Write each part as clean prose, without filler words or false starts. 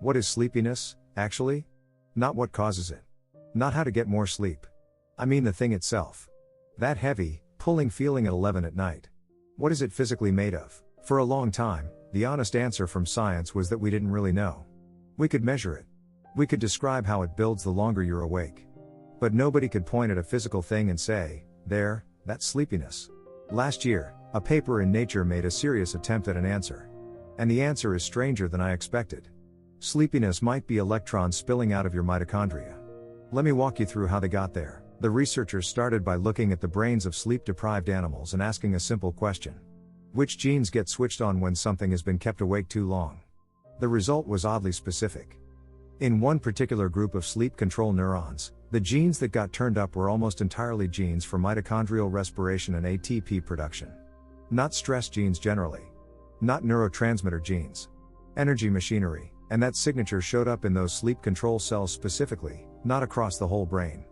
What is sleepiness, actually? Not what causes it. Not how to get more sleep. I mean the thing itself. That heavy, pulling feeling at 11 at night. What is it physically made of? For a long time, the honest answer from science was that we didn't really know. We could measure it. We could describe how it builds the longer you're awake. But nobody could point at a physical thing and say, there, that's sleepiness. Last year, a paper in Nature made a serious attempt at an answer. And the answer is stranger than I expected. Sleepiness might be electrons spilling out of your mitochondria. Let me walk you through how they got there. The researchers started by looking at the brains of sleep-deprived animals and asking a simple question. Which genes get switched on when something has been kept awake too long? The result was oddly specific. In one particular group of sleep control neurons, the genes that got turned up were almost entirely genes for mitochondrial respiration and ATP production. Not stress genes generally. Not neurotransmitter genes. Energy machinery, and that signature showed up in those sleep control cells specifically, not across the whole brain.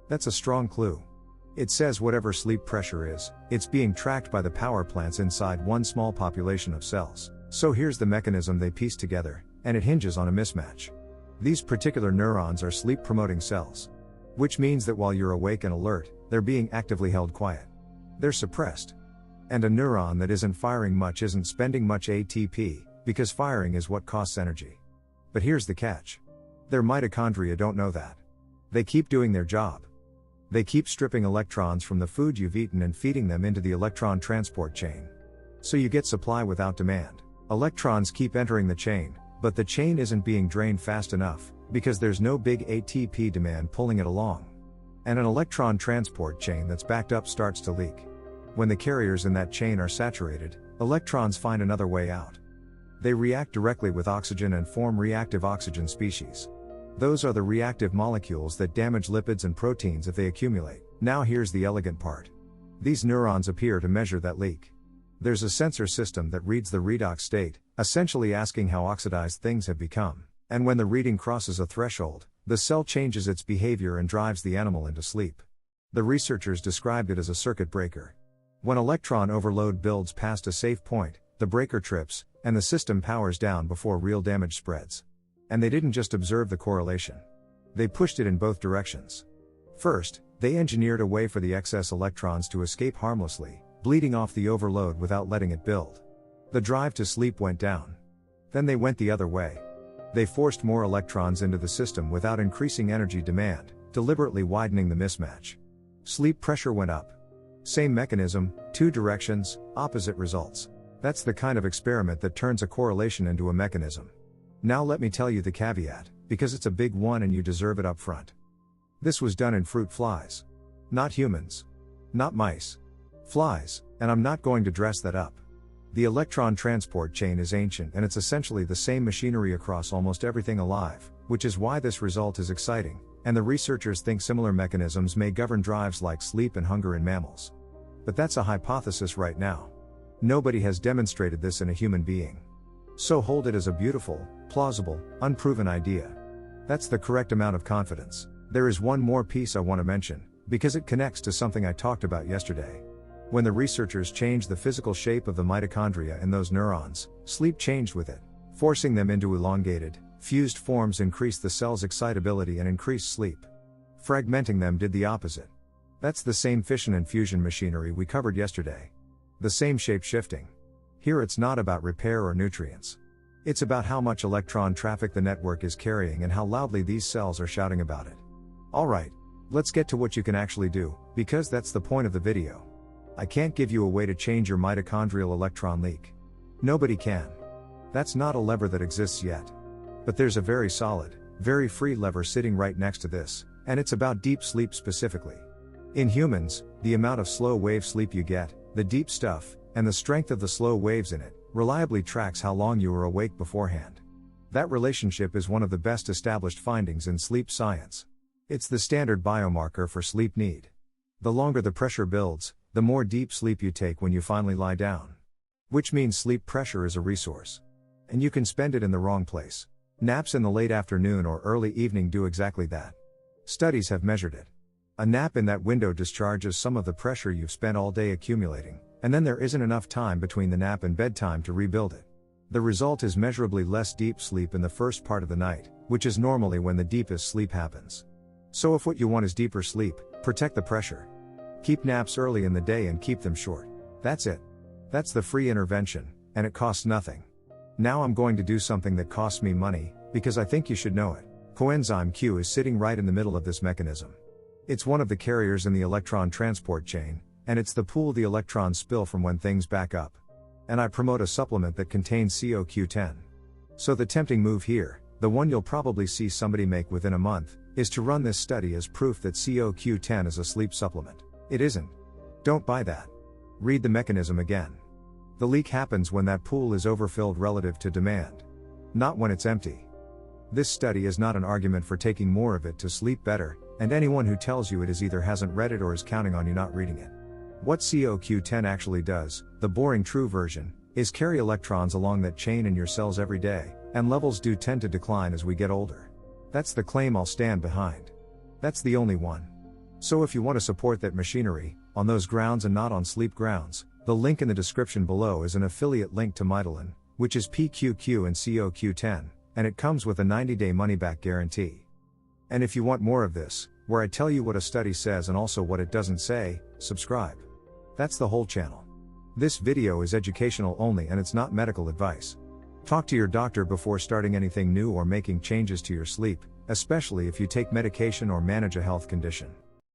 That's a strong clue. It says whatever sleep pressure is, it's being tracked by the power plants inside one small population of cells. So here's the mechanism they pieced together, and it hinges on a mismatch. These particular neurons are sleep-promoting cells. Which means that while you're awake and alert, they're being actively held quiet. They're suppressed. And a neuron that isn't firing much isn't spending much ATP, because firing is what costs energy. But here's the catch. Their mitochondria don't know that. They keep doing their job. They keep stripping electrons from the food you've eaten and feeding them into the electron transport chain. So you get supply without demand. Electrons keep entering the chain, but the chain isn't being drained fast enough, because there's no big ATP demand pulling it along. And an electron transport chain that's backed up starts to leak. When the carriers in that chain are saturated, electrons find another way out. They react directly with oxygen and form reactive oxygen species. Those are the reactive molecules that damage lipids and proteins if they accumulate. Now here's the elegant part. These neurons appear to measure that leak. There's a sensor system that reads the redox state, essentially asking how oxidized things have become. And when the reading crosses a threshold, the cell changes its behavior and drives the animal into sleep. The researchers described it as a circuit breaker. When electron overload builds past a safe point, the breaker trips, and the system powers down before real damage spreads. And they didn't just observe the correlation. They pushed it in both directions. First, they engineered a way for the excess electrons to escape harmlessly, bleeding off the overload without letting it build. The drive to sleep went down. Then they went the other way. They forced more electrons into the system without increasing energy demand, deliberately widening the mismatch. Sleep pressure went up. Same mechanism, two directions, opposite results. That's the kind of experiment that turns a correlation into a mechanism. Now let me tell you the caveat, because it's a big one and you deserve it up front. This was done in fruit flies. Not humans. Not mice. Flies, and I'm not going to dress that up. The electron transport chain is ancient and it's essentially the same machinery across almost everything alive, which is why this result is exciting, and the researchers think similar mechanisms may govern drives like sleep and hunger in mammals. But that's a hypothesis right now. Nobody has demonstrated this in a human being. So hold it as a beautiful, plausible, unproven idea. That's the correct amount of confidence. There is one more piece I want to mention, because it connects to something I talked about yesterday. When the researchers changed the physical shape of the mitochondria in those neurons, sleep changed with it. Forcing them into elongated, fused forms increased the cell's excitability and increased sleep. Fragmenting them did the opposite. That's the same fission and fusion machinery we covered yesterday. The same shape shifting. Here it's not about repair or nutrients. It's about how much electron traffic the network is carrying and how loudly these cells are shouting about it. Alright, let's get to what you can actually do, because that's the point of the video. I can't give you a way to change your mitochondrial electron leak. Nobody can. That's not a lever that exists yet. But there's a very solid, very free lever sitting right next to this, and it's about deep sleep specifically. In humans, the amount of slow wave sleep you get, the deep stuff, and the strength of the slow waves in it, reliably tracks how long you were awake beforehand. That relationship is one of the best established findings in sleep science. It's the standard biomarker for sleep need. The longer the pressure builds, the more deep sleep you take when you finally lie down. Which means sleep pressure is a resource. And you can spend it in the wrong place. Naps in the late afternoon or early evening do exactly that. Studies have measured it. A nap in that window discharges some of the pressure you've spent all day accumulating, and then there isn't enough time between the nap and bedtime to rebuild it. The result is measurably less deep sleep in the first part of the night, which is normally when the deepest sleep happens. So if what you want is deeper sleep, protect the pressure. Keep naps early in the day and keep them short. That's it. That's the free intervention, and it costs nothing. Now I'm going to do something that costs me money, because I think you should know it. Coenzyme Q is sitting right in the middle of this mechanism. It's one of the carriers in the electron transport chain, and it's the pool the electrons spill from when things back up. And I promote a supplement that contains CoQ10. So the tempting move here, the one you'll probably see somebody make within a month, is to run this study as proof that CoQ10 is a sleep supplement. It isn't. Don't buy that. Read the mechanism again. The leak happens when that pool is overfilled relative to demand. Not when it's empty. This study is not an argument for taking more of it to sleep better, and anyone who tells you it is either hasn't read it or is counting on you not reading it. What CoQ10 actually does, the boring true version, is carry electrons along that chain in your cells every day, and levels do tend to decline as we get older. That's the claim I'll stand behind. That's the only one. So if you want to support that machinery, on those grounds and not on sleep grounds, the link in the description below is an affiliate link to Mitochondrial, which is PQQ and CoQ10, and it comes with a 90-day money-back guarantee. And if you want more of this, where I tell you what a study says and also what it doesn't say, subscribe. That's the whole channel. This video is educational only and it's not medical advice. Talk to your doctor before starting anything new or making changes to your sleep, especially if you take medication or manage a health condition.